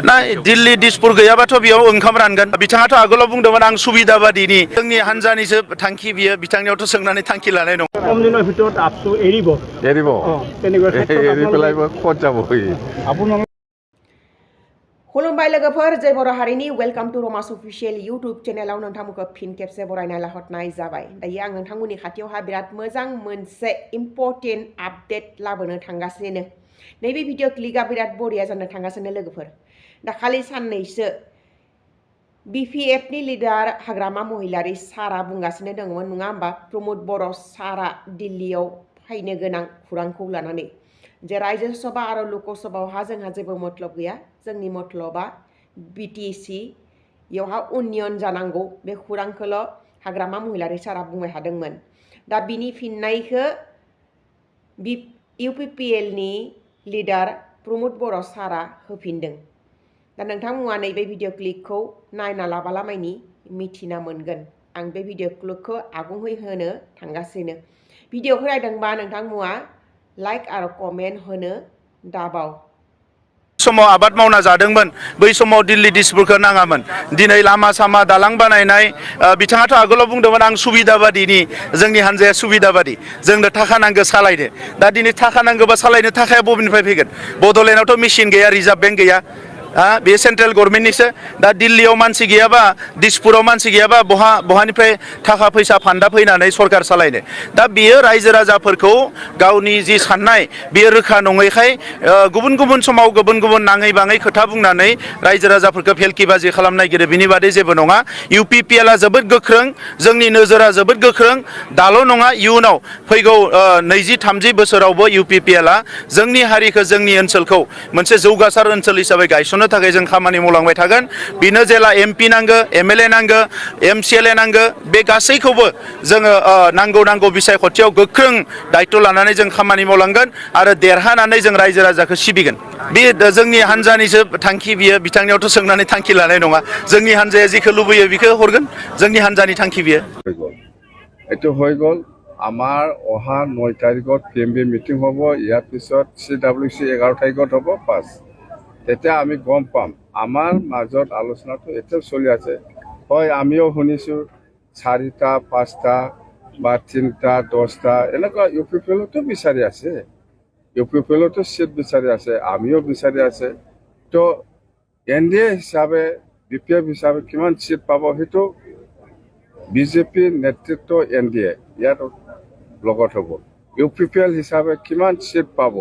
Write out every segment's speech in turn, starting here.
ना दिल्ली दिसपुर गैयाबाथ' बेयाव ओंखाम रानगोन बिथाङाथ' आगोलाव बुंदोंमोन आं सुबिदा बादिनि जोंनि हानजानिसो थांखि बियो बिथांनियावथ' सोंनानै थांखि लानाय नङा कम दिনৰ ভিতৰত আপটো এৰিব এৰি পেলাই ক'ত যাব खुलुमबाय लोगोफोर जय बर' हारिनि वेलकाम टू रमास अफिशियल यूट्यूब चेनेलाव नोंथांमोनखौ फिन खेबसे बरायना लाहरनाय जाबाय। दायो आं नोंथांमोननि खाथियावहा बिराद मोजां मोनसे इम्पर्टेन्ट आपडेट लाबोनो थांगासिनो। नैबे भिडिअ क्लिकआ बिराद बरिया जानो थांगासिनो लोगोफोर। दाखालि साननैसो BPFनि लिडार हाग्रामा महिलारि सारा बुंगासिनो दंमोन नङा होमबा, प्रमोद बर' सारा दिल्लीयाव फैनो गोनां खुरांखौ लानानै जे रायजो सभा आरो लकसभायावहा जोंहा जेबो मतलब गैया, जोंनि मतलबा BTC यावहा उन्नयन जानांगौ, बे खुरांखौल' हाग्रामा महिलारि सारा बुंबाय थादोंमोन। दा बिनि फिननायखौ UPPLनि लिडार प्रमोद बर' सारा होफिनदों। दा नोंथांमोना नैबे भिडिअ क्लिपखौ नायना लाबालामायनि मिथिना मोनगोन। आं बे भिडिअ क्लिपखौ आबुङै होनो थांगासिनो। भिडिअखौ नायदोंबा नोंथांमोना लाइक आरो कमेन्ट होनो दाबाव। समाव आबाद मावना जादोंमोन, बै समाव दिल्ली दिसपुरखौ नाङामोन। दिनै लामा सामा दालां बानायनाय बिथाङाथ' आगोलाव बुंदोंमोन आं सुबिदा बादिनि जोंनि हानजाया सुबिदा बादि जोंनो थाखा नांगौ सालायनो। दा दिनै थाखा नांगौबा सालायनो थाखाया बबेनिफ्राय फैगोन? बड'लेण्डआवथ' मेसिन गैया, रिजार्भ बेंक गैया, बे सेन्ट्रेल गभर्नमेन्टनिसो। दा दिल्लीयाव मानसि गैयाबा, दिसपुराव मानसि गैयाबा बहानिफ्राय थाखा फैसा फान्दा फैनानै सरकार सालायनो? दा बेयो रायजो राजाफोरखौ गावनि जि साननाय बेयो रोखा नङैखाय गुबुन गुबुन समाव गुबुन गुबुन नाङै बाङै खोथा बुंनानै रायजो राजाफोरखौ फेलकिबाजि खालामनो नागिरो। बिनि बादै जेबो नङा। UPPLआ जोबोद गोख्रों, जोंनि नोजोरा जोबोद गोख्रों। दाल' नङा, इयुनाव फैगौ 20-30 बोसोरावबो UPPLआ जोंनि हारिखौ, जोंनि ओनसोलखौ मोनसे जौगासार ओनसोल हिसाबै गायसननो थाखाय जों खामानि मावलांबाय थागोन। बिनो जेला MP नांगौ, MLA नांगौ, MCLA नांगौ, बे गासैखौबो जोङो नांगौ बिसायख'थियाव गोख्रों दायित्व लानानै जों खामानि मावलांगोन आरो देरहानानै जों रायजो राजाखौ सिबिगोन। बे जोंनि हानजानिसो थांखि बियो बिथांनियावथ' सोंनानै थांखि लानाय नङा। जोंनि हानजाया जिखौ लुबैयो बेखौ हरगोन। जोंनि हानजानि थांखि बियो। এইটো হৈ গ'ল। আমাৰ অহা 9 তাৰিখত PMB মিটিং হ'ব, ইয়াৰ পিছত CWC 11 তাৰিখত হ'ব পাছ। তেতিয়া আমি গম পাম। আমাৰ মাজত আলোচনাটো এতিয়াও চলি আছে। হয়, আমিও শুনিছোঁ 4টা 5টা বা 3টা 10টা এনেকুৱা UPPLতো বিচাৰি আছে। UPPLতো চিট বিচাৰি আছে, আমিও বিচাৰি আছে। তো NDA হিচাপে, BPF হিচাপে কিমান চিট পাব সেইটো BJP নেতৃত্ব NDA ইয়াত লগত হ'ব। UPPL হিচাপে কিমান চিট পাব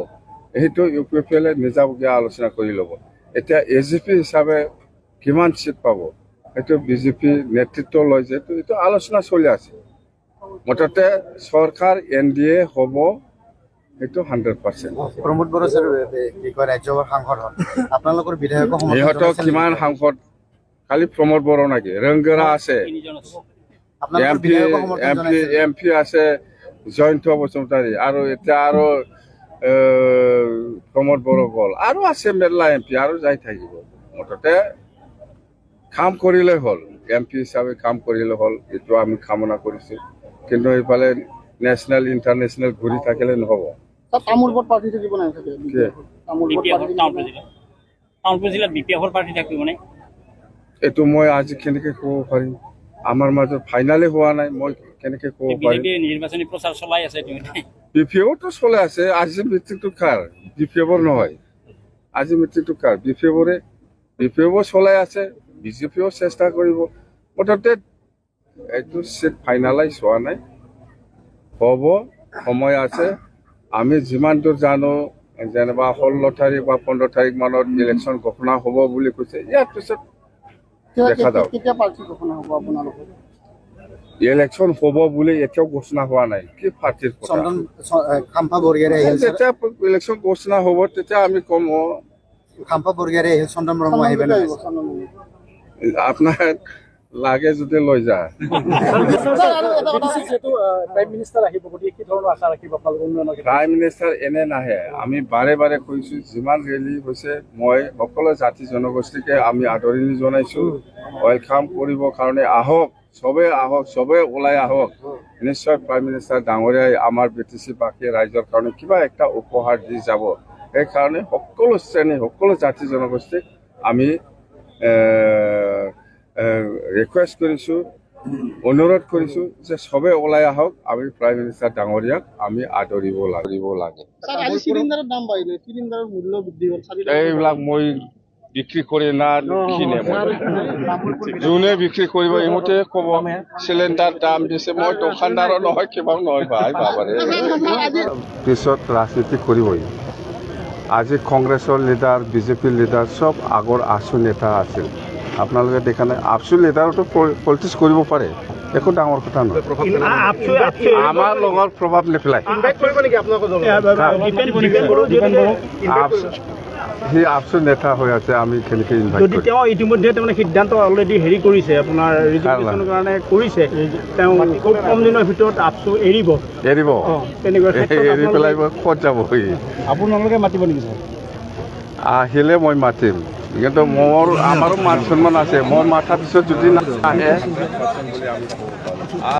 সেইটো UPPLে নিজাববীয়া আলোচনা কৰি ল'ব। এতিয়া AGP হিচাপে কিমান চিট পাব সেইটো BJP নেতৃত্ব লয়, যেহেতু এইটো আলোচনা চলি আছে। মুঠতে চৰকাৰ NDA হ'ব, এইটো 100%। প্ৰমোদ বড়ো স্যাৰ ৰাজ্যসভাৰ সাংসদ হ'ল, আপোনালোকৰ বিধায়কক সিহঁতক কিমান সাংসদ? খালি প্ৰমোদ বড়ো নেকি? ৰংগৰা আছে, MP আছে জয়ন্ত বসুমতাৰী, আৰু এতিয়া আৰু প্ৰমোদ বড়ো গ'ল, আৰু আছে মেলা MP, আৰু যাই থাকিব। মুঠতে কাম কৰিলে হ'ল, MP হিচাপে কাম কৰিলে হ'ল, এইটো আমি কামনা কৰিছোঁ। কিন্তু এইফালে নেশ্যনেল ইণ্টাৰনেশ্যনেল ঘূৰি থাকিলে নহ'ব। এইটো মই আজি কেনেকে ক'ব পাৰিম? আমাৰ মাজত ফাইনালে হোৱা নাই, মই কেনেকে ক'ব পাৰিম? নিৰ্বাচনী প্ৰচাৰ চলাই আছে, BPFতো চলাই আছে। আজি মিটিংটো কাৰ? BPFৰ নহয়। আজি মিটিংটো কাৰ? BPFও চলাই আছে, BJPও চেষ্টা কৰিব। মুঠতে এইটো চিট ফাইনালাইজ হোৱা নাই, হ'ব, সময় আছে। আমি যিমান দূৰ জানো, যেনিবা 16 তাৰিখ বা 15 তাৰিখ মানত ইলেকশ্যন ঘোষণা হ'ব বুলি কৈছে। ইয়াৰ পিছত দেখা যাওক। ইলেকশ্যন হ'ব বুলি এতিয়াও ঘোষণা হোৱা নাই। কি পাৰ্টিৰ কথা? যেতিয়া ইলেকশ্যন ঘোষণা হ'ব তেতিয়া আমি কম। আপোনাৰ লাগে যদি লৈ যা। প্ৰাইম মিনিষ্টাৰ এনে নাহে। আমি বাৰে বাৰে কৈছোঁ, যিমান ৰেলী হৈছে মই সকলো জাতি জনগোষ্ঠীকে আমি আদৰণি জনাইছোঁ, ৱেলকাম কৰিবৰ কাৰণে আহক, চবে ওলাই আহক। নিশ্চয় প্ৰাইম মিনিষ্টাৰ ডাঙৰীয়াই আমাৰ BTC বাকী ৰাইজৰ কাৰণে কিবা একটা উপহাৰ দি যাব। সেইকাৰণে সকলো শ্ৰেণী, সকলো জাতি জনগোষ্ঠীক আমি ৰিকুৱেষ্ট কৰিছোঁ, অনুৰোধ কৰিছোঁ যে চবে ওলাই আহক, আমি প্ৰাইম মিনিষ্টাৰ ডাঙৰীয়াক আমি আদৰিব লাগে। এইবিলাক মই বিক্ৰী কৰি না কিনে, যোনে বিক্ৰী কৰিব ইহঁতে ক'ব চিলিণ্ডাৰ দাম দিছে, মই দোকানদাৰো নহয় কিবাও নহয় ভাই বাবাৰে। পিছত ৰাজনীতি কৰিবই। আজি কংগ্ৰেছৰ লিডাৰ, বিজেপিৰ লিডাৰ চব আগৰ আছু নেতা আছিল। আপোনালোকে দেখা নাই, আছু লিডাৰতো পলিটিক্স কৰিব পাৰে, একো ডাঙৰ কথা নহয়। আমাৰ লগত প্ৰভাৱ নেপেলায়। সি আছু নেতা হৈ আছে, আমি কেনেকৈ ইনভাইট কৰিম? তেওঁ ইতিমধ্যে তাৰমানে সিদ্ধান্ত অলৰেডি হেৰি কৰিছে, আপোনাৰ ৰিজাৰ্ভেশ্যনৰ কাৰণে কৰিছে, তেওঁ খুব কম দিনৰ ভিতৰত আছু এৰিব। তেনেকুৱা এৰি পেলাই ক'ত যাব? আপোনালোকে মাতিব নেকি ছাৰ? আহিলে মই মাতিম, কিন্তু আমাৰো মান সন্মান আছে। মই মাতাৰ পিছত যদি নাহে